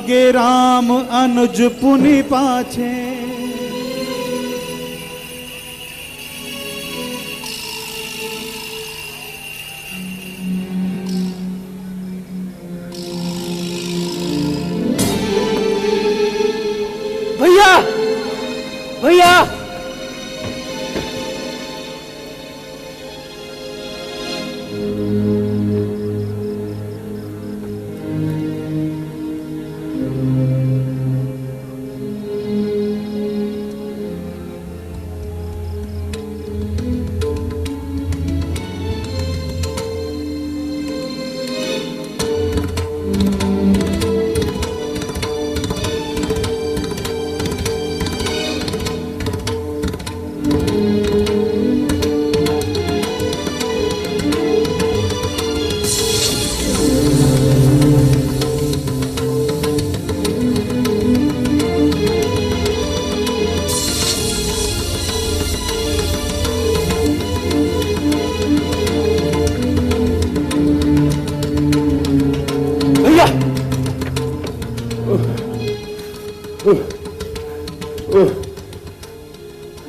आगे राम अनुज पुनि पाछे। भैया भैया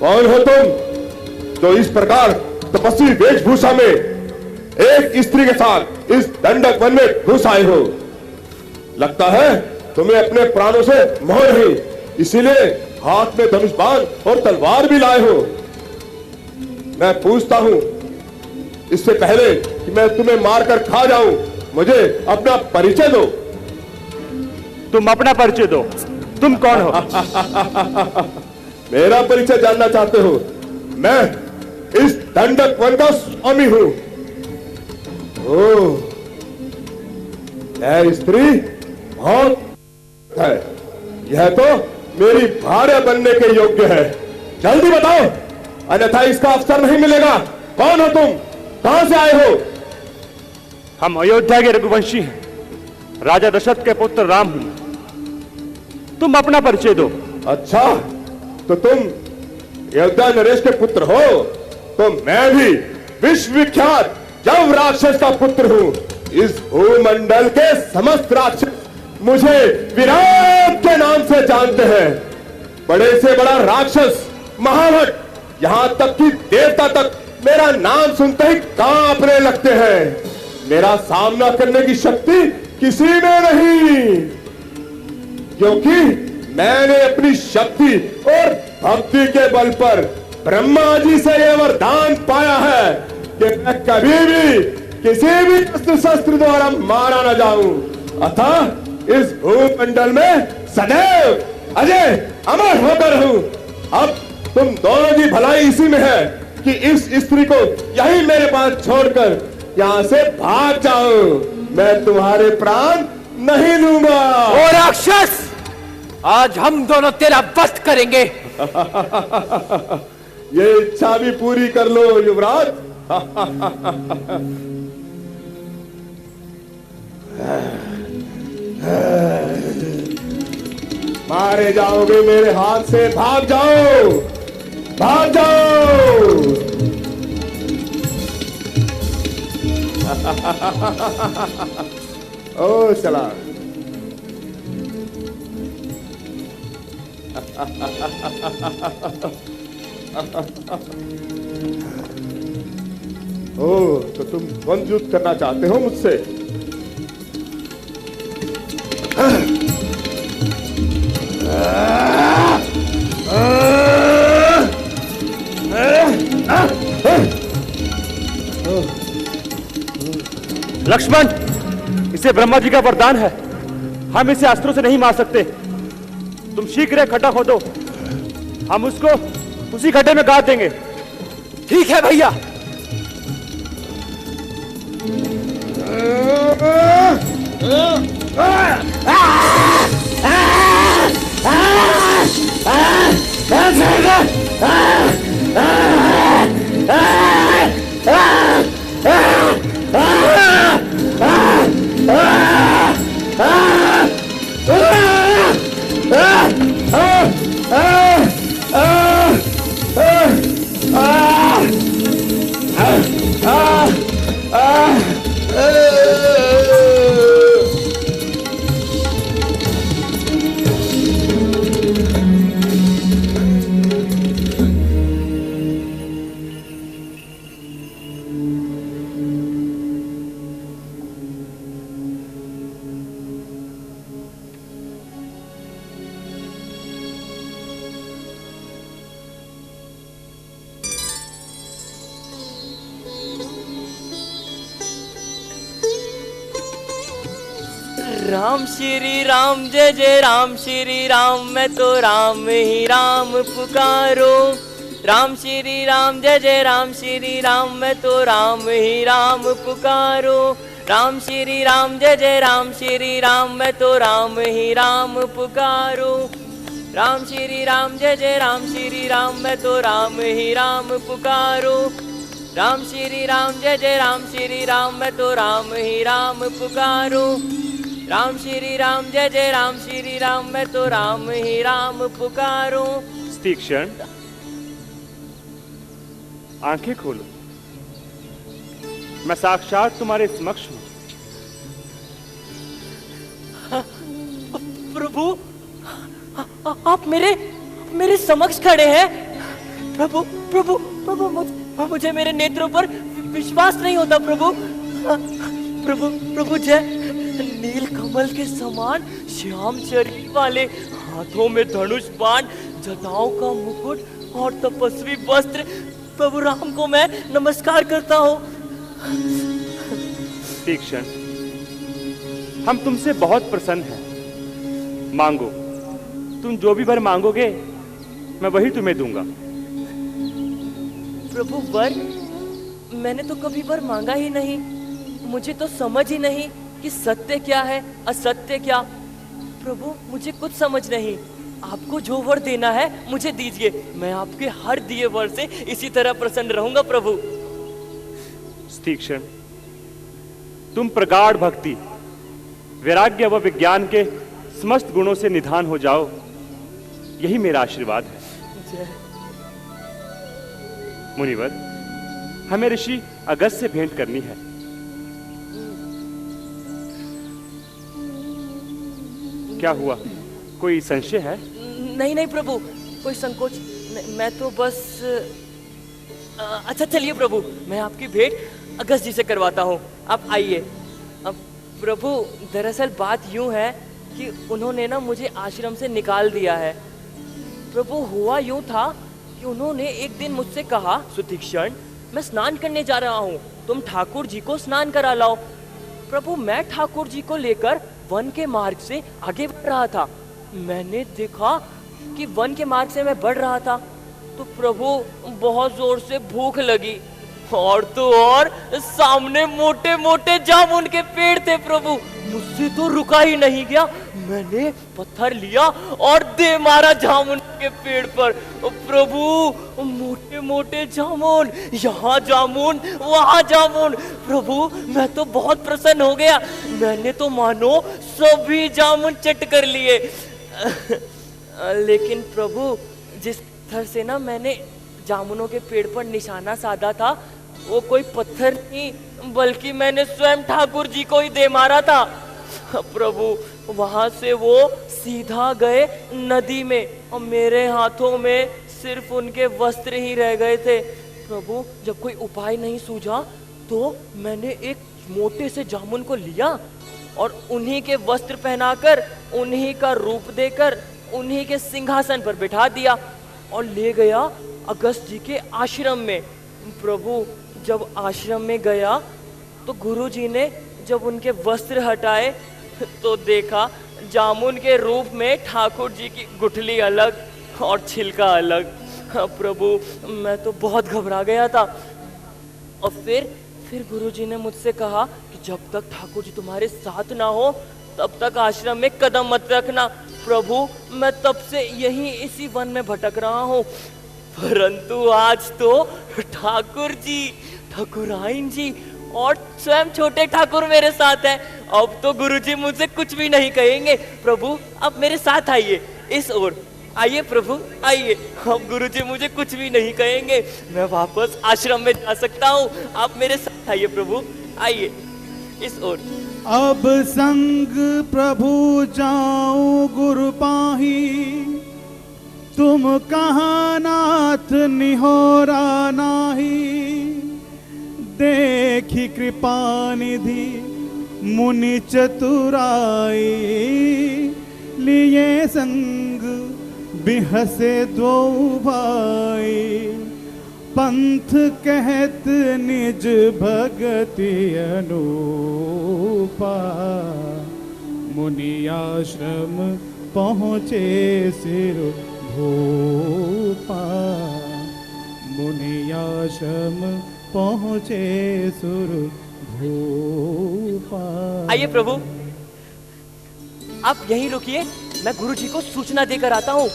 कौन हो तुम जो इस प्रकार तपस्वी वेशभूषा में एक स्त्री के साथ इस दंडक वन में घुस आए हो? लगता है तुम्हें अपने प्राणों से मोह नहीं, इसीलिए हाथ में धनुष बाण और तलवार भी लाए हो। मैं पूछता हूं, इससे पहले कि मैं तुम्हें मारकर खा जाऊं, मुझे अपना परिचय दो। तुम अपना परिचय दो, तुम कौन हो? मेरा परिचय जानना चाहते हो? मैं इस दंडक वन का स्वामी हूं। ओह, यह स्त्री बहुत है, यह तो मेरी भार्या बनने के योग्य है। जल्दी बताओ, अन्यथा इसका अवसर नहीं मिलेगा। कौन हो तुम? कहां से आए हो? हम अयोध्या के रघुवंशी हैं, राजा दशरथ के पुत्र राम हूं। तुम अपना परिचय दो। अच्छा, तो तुम अयोध्या नरेश के पुत्र हो, तो मैं भी विश्व विख्यात जव राक्षस का पुत्र हूं। इस भूमंडल के समस्त राक्षस मुझे विराट के नाम से जानते हैं। बड़े से बड़ा राक्षस, महावट, यहां तक कि देवता तक मेरा नाम सुनते ही कांपने लगते हैं। मेरा सामना करने की शक्ति किसी में नहीं, क्योंकि मैंने अपनी शक्ति और भक्ति के बल पर ब्रह्मा जी से यह वरदान पाया है कि मैं कभी भी किसी भी अस्त्र शस्त्र द्वारा मारा न जाऊं। अतः इस भूमंडल में सदैव अजय अमर होकर रहूं। अब तुम दोनों की भलाई इसी में है कि इस स्त्री को यही मेरे पास छोड़कर यहां से भाग जाओ। मैं तुम्हारे प्राण नहीं लूंगा। ओ राक्षस, आज हम दोनों तेरा वध करेंगे। ये इच्छा भी पूरी कर लो युवराज। मारे जाओगे मेरे हाथ से, भाग जाओ, भाग जाओ। ओ चला। ओ, तो तुम द्वंद्व युद्ध करना चाहते हो मुझसे? लक्ष्मण, इसे ब्रह्मा जी का वरदान है, हम इसे अस्त्रों से नहीं मार सकते। तुम शीघ्र खड्डा खोदो, हम उसको उसी खड्डे में गाड़ देंगे। ठीक है भैया। राम श्री राम जय जय राम श्री राम, मैं तो राम ही राम पुकारो। राम श्री राम जय जय राम श्री राम, मैं तो राम ही राम पुकारो। राम श्री राम जय जय राम श्री राम, मैं तो राम ही राम पुकारो। राम श्री राम जय जय राम श्री राम, मैं तो राम ही राम पुकारो। राम श्री राम जय जय राम श्री राम, मैं तो राम ही राम पुकारो। राम श्री राम जय जय राम श्री राम, मैं तो राम ही राम पुकारो। तीक्ष्ण, आंखें खोलो, मैं साक्षात तुम्हारे समक्ष हूं। प्रभु, आप मेरे समक्ष खड़े हैं। प्रभु प्रभु प्रभु, मुझे मेरे नेत्रों पर विश्वास नहीं होता प्रभु। प्रभु प्रभु, जय नील कमल के समान श्याम शरीर वाले, हाथों में धनुष बाण, जटाओं का मुकुट और तपस्वी वस्त्र, प्रभु राम को मैं नमस्कार करता हूँ। तीक्ष्ण, हम तुमसे बहुत प्रसन्न हैं। मांगो, तुम जो भी वर मांगोगे मैं वही तुम्हें दूंगा। प्रभु, वर? मैंने तो कभी वर मांगा ही नहीं। मुझे तो समझ ही नहीं कि सत्य क्या है, असत्य क्या। प्रभु, मुझे कुछ समझ नहीं। आपको जो वर देना है मुझे दीजिए, मैं आपके हर दिए वर से इसी तरह प्रसन्न रहूंगा प्रभु। तीक्ष्ण, तुम प्रगाढ़ भक्ति, वैराग्य व विज्ञान के समस्त गुणों से निधान हो जाओ, यही मेरा आशीर्वाद है। जय। मुनिवर, हमें ऋषि अगस्त्य से भेंट करनी है। क्या हुआ, कोई संशय है? नहीं नहीं प्रभु, कोई संकोच नहीं, मैं तो बस अच्छा चलिए प्रभु, मैं आपकी भेंट अगस्त जी से करवाता हूँ। आप आइए। अब प्रभु, दरअसल बात यूं है कि उन्होंने ना मुझे आश्रम से निकाल दिया है। प्रभु, हुआ यूं था कि उन्होंने एक दिन मुझसे कहा, सुतीक्ष्ण, मैं स्नान करने जा रहा हूँ, तुम ठाकुर जी को स्नान करा लाओ। प्रभु, मैं ठाकुर जी को लेकर वन के मार्ग से आगे बढ़ रहा था। मैंने देखा कि वन के मार्ग से मैं बढ़ रहा था तो प्रभु बहुत जोर से भूख लगी, और तो और सामने मोटे मोटे जामुन के पेड़ थे। प्रभु, मुझसे तो रुका ही नहीं गया, मैंने पत्थर लिया और दे मारा जामुन के पेड़ पर। प्रभु, मोटे मोटे जामुन, यहाँ जामुन वहाँ जामुन। प्रभु, मैं तो बहुत प्रसन्न हो गया, मैंने तो मानो सभी जामुन चट कर लिए। लेकिन प्रभु, जिस पत्थर से ना मैंने जामुनों के पेड़ पर निशाना साधा था, वो कोई पत्थर नहीं बल्कि मैंने स्वयं ठाकुर जी को ही दे मारा था। प्रभु, वहां से वो सीधा गए नदी में और मेरे हाथों में सिर्फ उनके वस्त्र ही रह गए थे। प्रभु, जब कोई उपाय नहीं सूझा तो मैंने एक मोटे से जामुन को लिया और उन्हीं के वस्त्र पहनाकर, उन्हीं का रूप देकर, उन्हीं के सिंहासन पर बिठा दिया और ले गया अगस्त जी के आश्रम में। प्रभु, जब आश्रम में गया तो गुरु जी ने जब उनके वस्त्र हटाए तो देखा जामुन के रूप में ठाकुर जी की गुठली अलग और छिलका अलग। प्रभु, मैं तो बहुत घबरा गया था। और फिर गुरु जी ने मुझसे कहा कि जब तक ठाकुर जी तुम्हारे साथ ना हो तब तक आश्रम में कदम मत रखना। प्रभु, मैं तब से यहीं इसी वन में भटक रहा हूँ, परंतु आज तो ठाकुर जी, ठाकुराइन जी और स्वयं छोटे ठाकुर मेरे साथ हैं। अब तो गुरुजी मुझसे कुछ भी नहीं कहेंगे। प्रभु, आप मेरे साथ आइए, इस ओर आइए। प्रभु, आइए, अब गुरुजी मुझे कुछ भी नहीं कहेंगे, मैं वापस आश्रम में जा सकता हूँ। आप मेरे साथ आइए प्रभु, आइए इस ओर। अब संग प्रभु जाऊं गुरु पाही, तुम कहाँ नाथ निहोरा नाही। देखी कृपा निधि मुनि चतुराई, लिए संग बिहसे दो भाई। पंथ कहत निज भगति अनूपा, मुनि आश्रम पहुँचे सिर भूपा। मुनि आश्रम पहुँचे सुर भूपा। आइए प्रभु, आप यहीं रुकिए, मैं गुरु जी को सूचना देकर आता हूँ।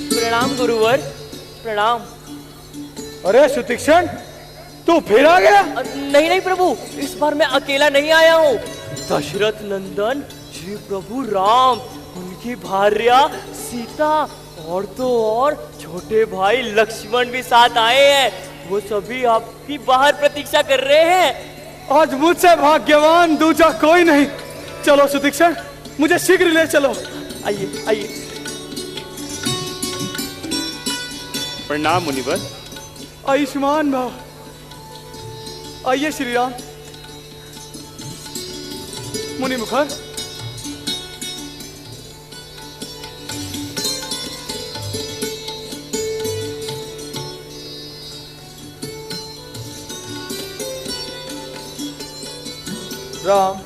प्रणाम गुरुवर, प्रणाम। अरे सुतीक्षण, तू फिर आ गया? नहीं नहीं प्रभु, इस बार मैं अकेला नहीं आया हूँ। दशरथ नंदन श्री प्रभु राम, उनकी भार्या सीता और तो और छोटे भाई लक्ष्मण भी साथ आए हैं। वो सभी आपकी बाहर प्रतीक्षा कर रहे हैं। आज मुझसे भाग्यवान दूजा कोई नहीं। चलो सुतीक्षण, मुझे शीघ्र ले चलो। आइए आइए। प्रणाम मुनिवर। आयुष्मान भव। आइए श्री राम। मुनि मुखर, राम,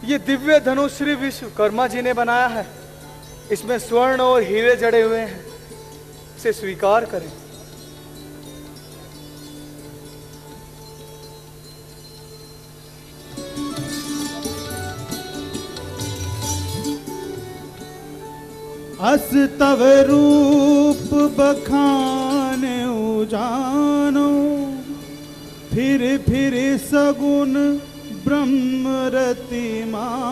ये दिव्य धनुष श्री विश्वकर्मा जी ने बनाया है। इसमें स्वर्ण और हीरे जड़े हुए हैं, इसे स्वीकार करें। अस तव रूप बखान उजानो, फिर सगुन ब्रह्म रति मा।